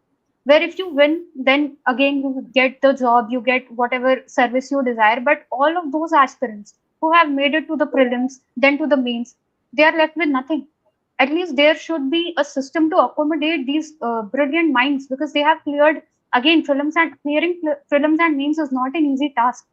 [SPEAKER 8] where if you win, then again you get the job, you get whatever service you desire. But all of those aspirants who have made it to the prelims, then to the mains, they are left with nothing. At least there should be a system to accommodate these brilliant minds because they have cleared again prelims, and clearing prelims and mains is not an easy task.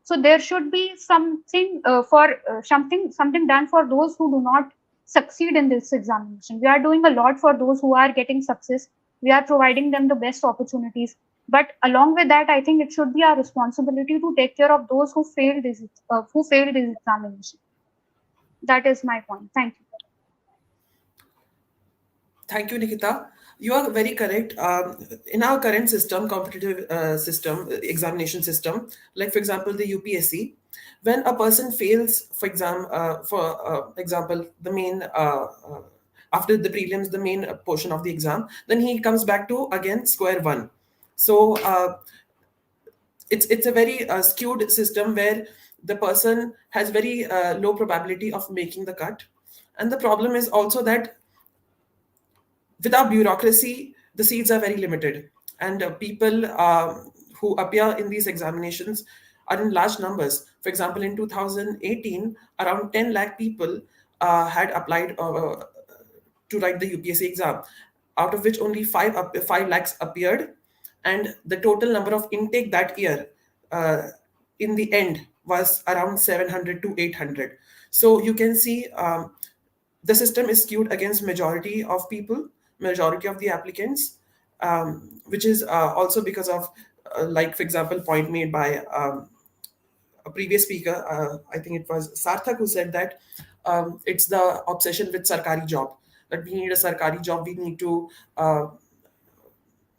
[SPEAKER 8] So there should be something for something done for those who do not succeed in this examination. We are doing a lot for those who are getting success. We are providing them the best opportunities. But along with that, I think it should be our responsibility to take care of those who failed this examination. That is my point. Thank you.
[SPEAKER 1] Thank you, Nikita. You are very correct. In our current system, competitive system, examination system, like for example, the UPSC, when a person fails, for example, the main after the prelims, the main portion of the exam, then he comes back to again square one. So it's a very skewed system where the person has very low probability of making the cut, and the problem is also that without bureaucracy, the seats are very limited, and people who appear in these examinations are in large numbers. For example, in 2018, around 10 lakh people had applied to write the UPSC exam, out of which only 5 lakhs appeared, and the total number of intake that year, in the end, was around 700 to 800. So you can see the system is skewed against majority of people, majority of the applicants, which is also because of, like for example, point made by a previous speaker, I think it was Sarthak, who said that it's the obsession with sarkari job, that we need a sarkari job, we need to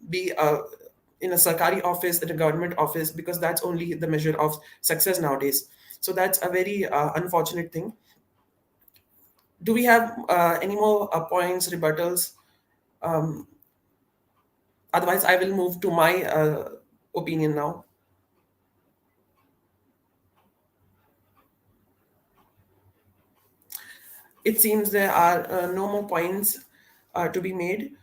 [SPEAKER 1] be in a sarkari office, in a government office, because that's only the measure of success nowadays. So that's a very unfortunate thing. Do we have any more points, rebuttals? Otherwise, I will move to my opinion now. It seems there are no more points to be made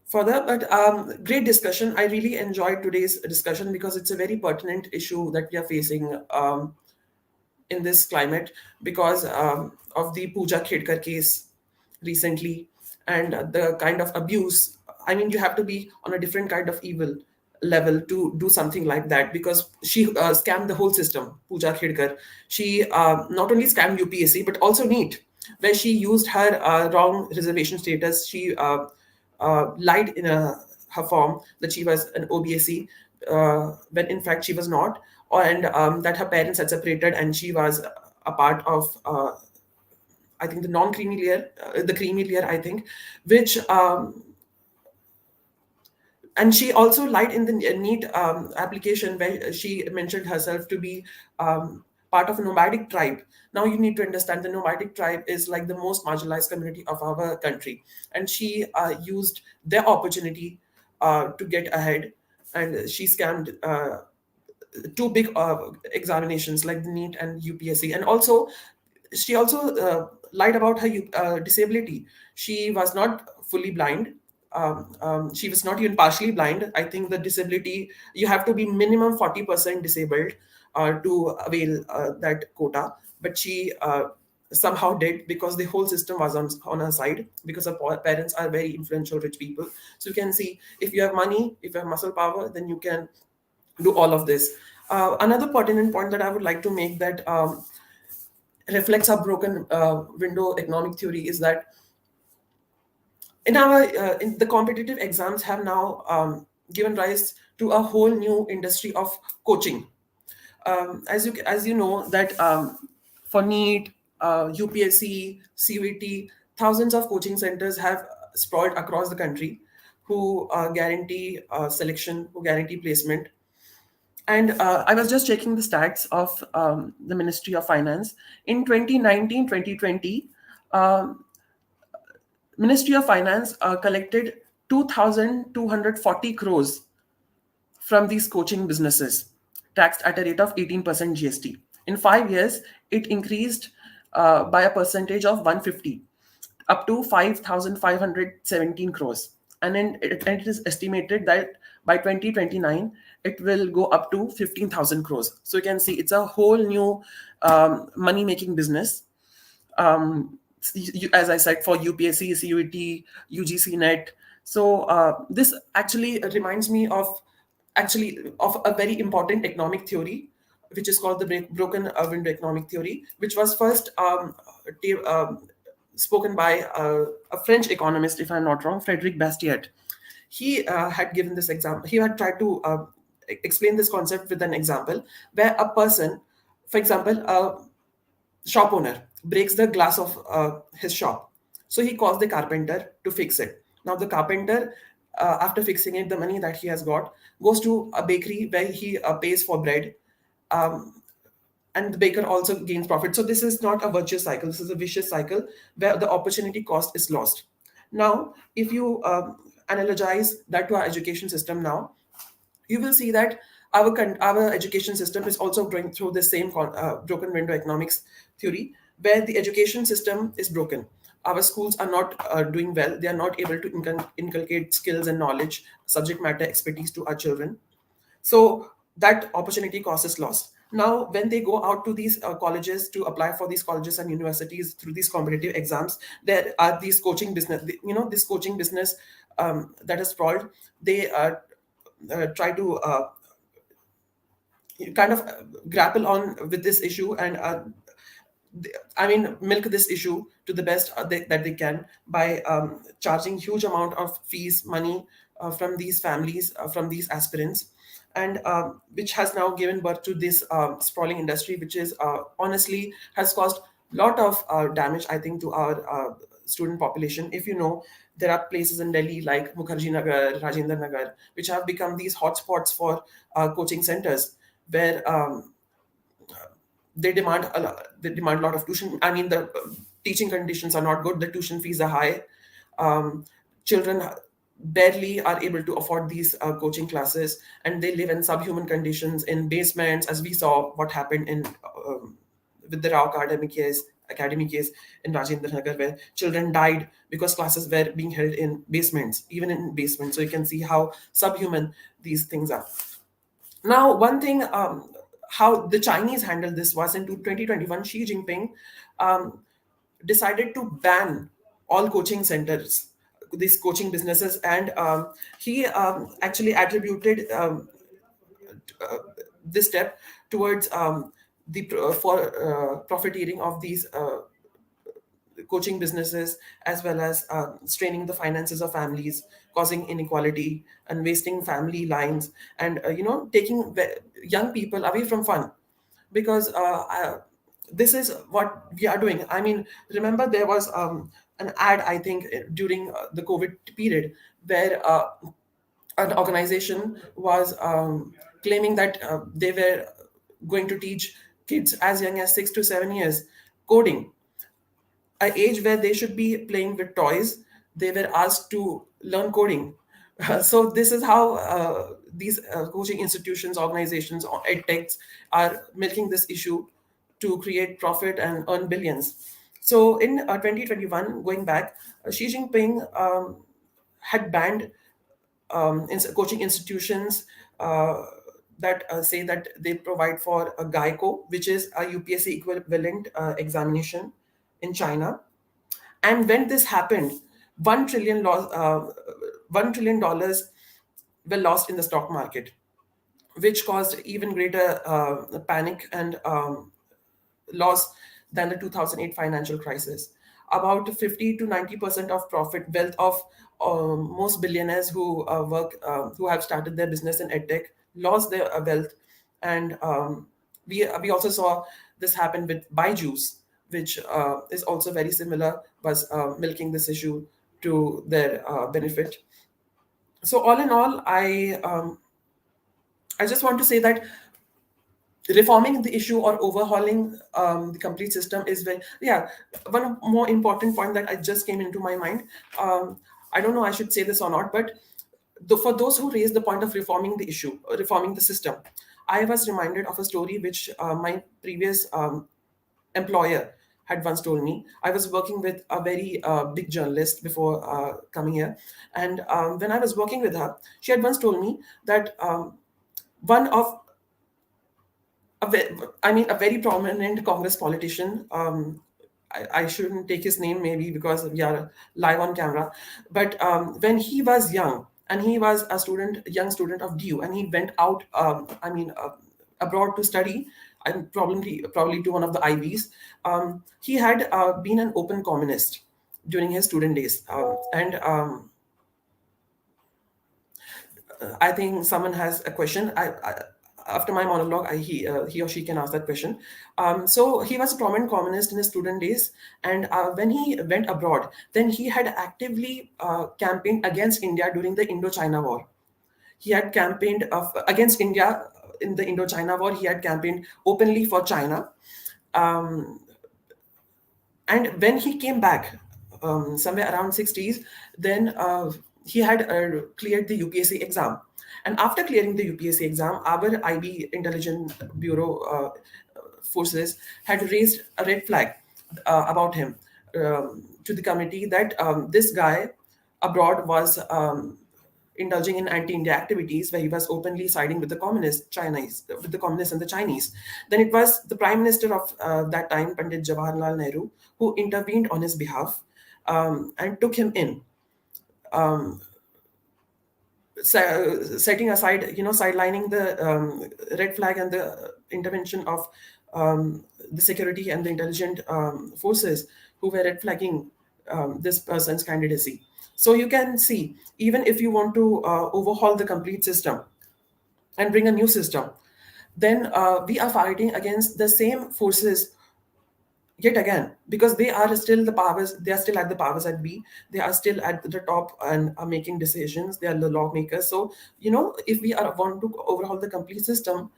[SPEAKER 1] further, but great discussion. I really enjoyed today's discussion because it's a very pertinent issue that we are facing in this climate because of the Pooja Khedkar case recently and the kind of abuse. I mean, you have to be on a different kind of evil level to do something like that because she scammed the whole system, Pooja Khedkar. She not only scammed UPSC but also NEET, where she used her wrong reservation status. She lied in her form that she was an OBSE when in fact she was not, and that her parents had separated and she was a part of I think the non-creamy layer, the creamy layer, I think, which and she also lied in the NEET application where she mentioned herself to be part of a nomadic tribe. Now you need to understand the nomadic tribe is like the most marginalized community of our country, and she used their opportunity to get ahead, and she scammed two big examinations like the NEET and UPSC. And also, she also lied about her disability. She was not fully blind. She was not even partially blind. I think the disability, you have to be minimum 40% disabled to avail that quota. But she somehow did, because the whole system was on her side, because her parents are very influential rich people. So you can see, if you have money, if you have muscle power, then you can do all of this. Another pertinent point that I would like to make that reflects our broken window economic theory is that in the competitive exams have now given rise to a whole new industry of coaching. As you know that for NEET, UPSC, CVT, thousands of coaching centers have sprawled across the country, who guarantee selection, who guarantee placement. And I was just checking the stats of the Ministry of Finance. In 2019, 2020, Ministry of Finance collected 2,240 crores from these coaching businesses, taxed at a rate of 18% GST. In 5 years, it increased by a percentage of 150, up to 5,517 crores. And it is estimated that by 2029, it will go up to 15,000 crores. So you can see it's a whole new money making business. As I said, for UPSC, CUET, UGC NET. So this actually reminds me of a very important economic theory, which is called the broken window economic theory, which was first spoken by a French economist, if I'm not wrong, Frederic Bastiat. He had given this example. He had tried to explain this concept with an example where a person, for example, a shop owner breaks the glass of his shop. So he calls the carpenter to fix it. Now the carpenter, after fixing it, the money that he has got goes to a bakery where he pays for bread. And the baker also gains profit. So this is not a virtuous cycle. This is a vicious cycle where the opportunity cost is lost. Now, if you analogize that to our education system now, you will see that our education system is also going through the same broken window economics theory, where the education system is broken. Our schools are not doing well. They are not able to inculcate skills and knowledge, subject matter expertise to our children. So that opportunity cost is lost. Now, when they go out to these colleges to apply for these colleges and universities through these competitive exams, there are these coaching business, this coaching business that is sprawled. They try to kind of grapple on with this issue, and milk this issue to the best that they can by charging huge amount of fees, money from these families, from these aspirants, and which has now given birth to this sprawling industry, which is honestly has caused a lot of damage, I think, to our student population. If you know, there are places in Delhi like Mukherjee Nagar, Rajendra Nagar, which have become these hotspots for coaching centers, where they demand a lot of tuition. I mean, the teaching conditions are not good. The tuition fees are high. Children barely are able to afford these coaching classes, and they live in subhuman conditions in basements, as we saw what happened in with the Rao academy case in Rajendra Nagar, where children died because classes were being held in basements, even in basements. So you can see how subhuman these things are. Now, one thing, how the Chinese handled this was in 2021, Xi Jinping decided to ban all coaching centers, these coaching businesses, and he actually attributed this step towards profiteering of these coaching businesses, as well as straining the finances of families, causing inequality and wasting family lines, and taking young people away from fun, because this is what we are doing. I mean, remember there was an ad, I think, during the COVID period, where an organization was claiming that they were going to teach kids as young as 6 to 7 years coding, an age where they should be playing with toys, they were asked to learn coding. So this is how these coaching institutions, organizations, or edtechs are milking this issue to create profit and earn billions. So in 2021, going back, Xi Jinping had banned coaching institutions that say that they provide for a GAICO, which is a UPSC equivalent examination in China. And when this happened, $1 trillion were lost in the stock market, which caused even greater panic and loss than the 2008 financial crisis. About 50 to 90% of profit wealth of most billionaires who have started their business in edtech lost their wealth, and we also saw this happen with Byju's, which is also very similar, was milking this issue to their benefit. So all in all, I just want to say that reforming the issue or overhauling the complete system is very, yeah. One more important point that I just came into my mind, I don't know I should say this or not, but for those who raise the point of reforming the issue, reforming the system, I was reminded of a story which my previous employer had once told me. I was working with a very big journalist before coming here, and when I was working with her, she had once told me that one of a very prominent Congress politician. I shouldn't take his name maybe because we are live on camera. But when he was young and he was a young student of DU, and he went out, abroad to study, and probably to one of the Ivies. He had been an open communist during his student days, and I think someone has a question. After my monologue, he or she can ask that question. So he was a prominent communist in his student days, and when he went abroad, then he had actively campaigned against India during the Indo-China War. He had campaigned against India in the Indo-China War. He had campaigned openly for China. Um, and when he came back, somewhere around 60s, then he had cleared the UPSC exam. And after clearing the UPSC exam, our IB Intelligence Bureau forces had raised a red flag about him to the committee that this guy abroad was indulging in anti-India activities, where he was openly siding with the communists and the Chinese. Then it was the Prime Minister of that time, Pandit Jawaharlal Nehru, who intervened on his behalf and took him in. Setting aside, sidelining the red flag and the intervention of the security and the intelligent forces who were red flagging this person's candidacy. So you can see, even if you want to overhaul the complete system and bring a new system, then we are fighting against the same forces yet again, because they are still the powers, they are still at the powers that be, they are still at the top and are making decisions, they are the lawmakers. So if we want to overhaul the complete system,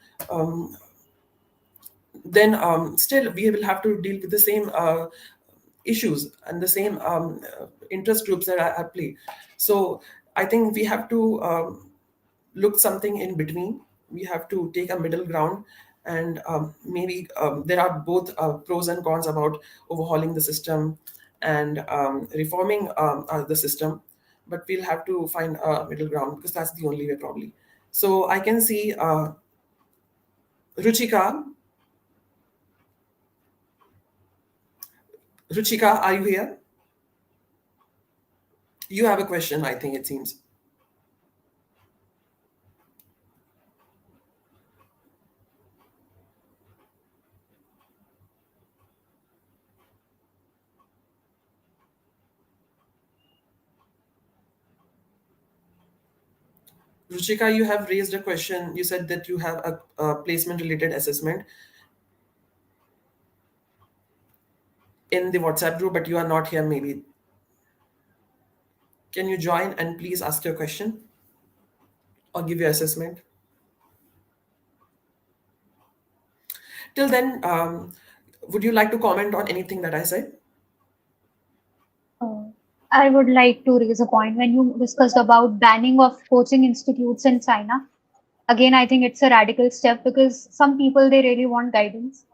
[SPEAKER 1] then still we will have to deal with the same issues and the same interest groups that are at play. So I think we have to look something in between. We have to take a middle ground, and maybe there are both pros and cons about overhauling the system and reforming the system, but we'll have to find a middle ground, because that's the only way probably. So I can see Ruchika. Ruchika, are you here? You have a question, I think it seems. Ruchika, you have raised a question. You said that you have a placement-related assessment in the WhatsApp group, but you are not here maybe. Can you join and please ask your question or give your assessment? Till then, would you like to comment on anything that I said?
[SPEAKER 8] Uh, I would like to raise a point when you discussed about banning of coaching institutes in China. Again, I think it's a radical step because some people they really want guidance,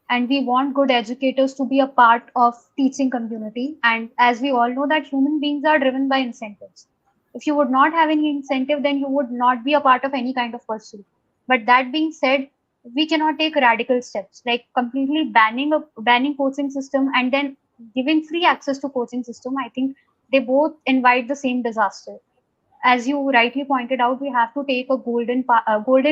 [SPEAKER 8] and we want good educators to be a part of teaching community. And as we all know that human beings are driven by incentives. If you would not have any incentive, then you would not be a part of any kind of pursuit. But that being said, we cannot take radical steps like completely banning coaching system and then giving free access to coaching system. I think they both invite the same disaster. As you rightly pointed out, we have to take a golden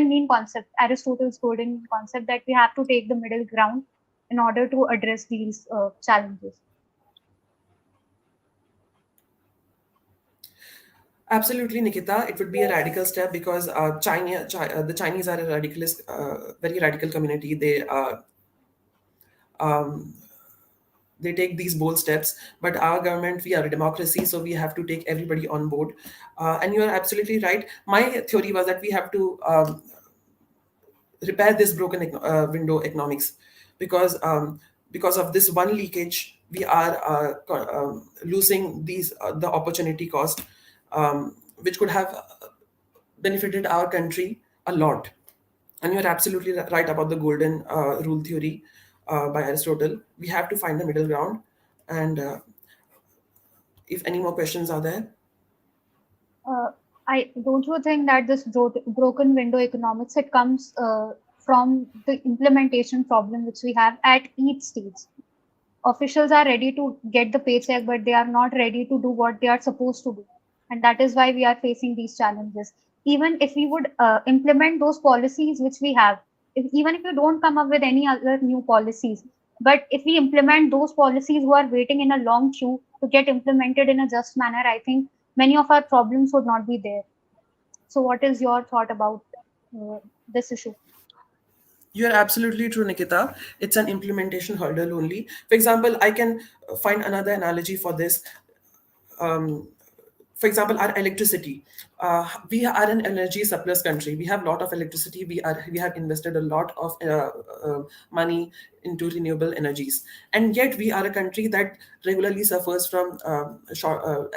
[SPEAKER 8] mean concept, Aristotle's golden mean concept, that we have to take the middle ground in order to address these challenges.
[SPEAKER 1] Absolutely, Nikita. It would be a radical step because the Chinese are a very radical community. Um, they take these bold steps, but our government, we are a democracy, so we have to take everybody on board. And you are absolutely right. My theory was that we have to repair this broken window economics, because because of this one leakage we are losing the opportunity cost, which could have benefited our country a lot. And you're absolutely right about the golden rule theory by Aristotle. We have to find the middle ground. And if any more questions are there.
[SPEAKER 8] Uh, I don't you think that this broken window economics it comes from the implementation problem which we have at each stage. Officials are ready to get the paycheck, but they are not ready to do what they are supposed to do. And that is why we are facing these challenges. Even if we would implement those policies which we have, even if you don't come up with any other new policies, but if we implement those policies who are waiting in a long queue to get implemented in a just manner, I think many of our problems would not be there. So, what is your thought about this issue?
[SPEAKER 1] You're absolutely true, Nikita. It's an implementation hurdle only. For example, I can find another analogy for this. Um, for example, our electricity. We are an energy surplus country. We have a lot of electricity. We have invested a lot of money into renewable energies, and yet we are a country that regularly suffers from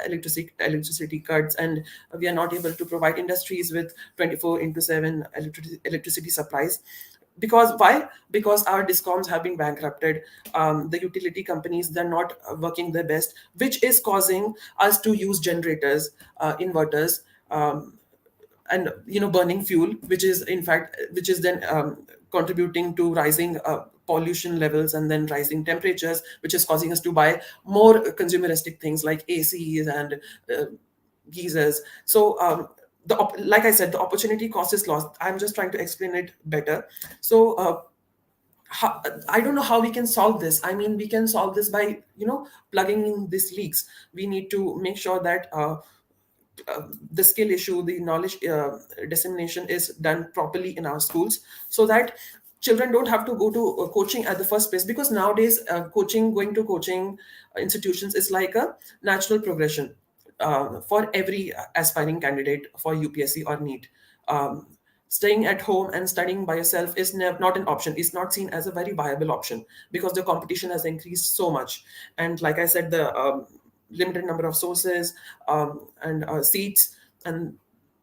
[SPEAKER 1] electricity cuts, and we are not able to provide industries with 24 into 7 electricity supplies. Because why? Because our discoms have been bankrupted. The utility companies, they're not working their best, which is causing us to use generators, inverters, and burning fuel, which is in fact which is then contributing to rising pollution levels and then rising temperatures, which is causing us to buy more consumeristic things like ACs and uh, geysers. So like I said, the opportunity cost is lost. I'm just trying to explain it better. So I don't know how we can solve this. I mean, we can solve this by plugging in these leaks. We need to make sure that the skill issue, the knowledge dissemination is done properly in our schools, so that children don't have to go to coaching at the first place. Because nowadays, going to coaching institutions is like a natural progression for every aspiring candidate for UPSC or NEET. Staying at home and studying by yourself is not an option. It's not seen as a very viable option because the competition has increased so much. And like I said, the limited number of sources and seats, and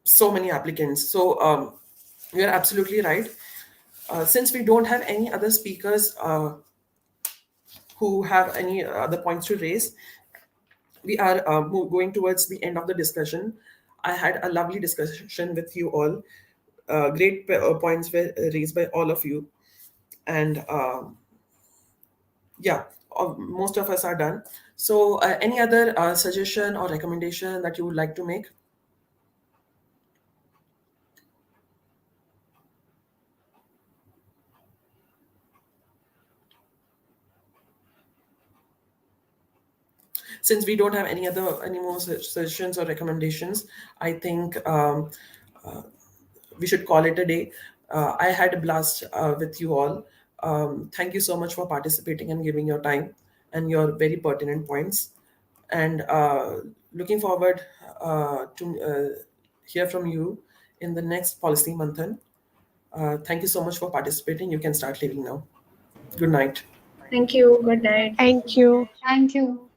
[SPEAKER 1] so many applicants. So you're absolutely right. Since we don't have any other speakers who have any other points to raise, we are going towards the end of the discussion. I had a lovely discussion with you all. Great points were raised by all of you. And yeah, most of us are done. So, any other suggestion or recommendation that you would like to make? Since we don't have any more suggestions or recommendations, I think we should call it a day. I had a blast with you all. Thank you so much for participating and giving your time and your very pertinent points. And looking forward to hear from you in the next Policy Manthan. Thank you so much for participating. You can start leaving now. Good night.
[SPEAKER 2] Thank you. Good night.
[SPEAKER 6] Thank you.
[SPEAKER 8] Thank you.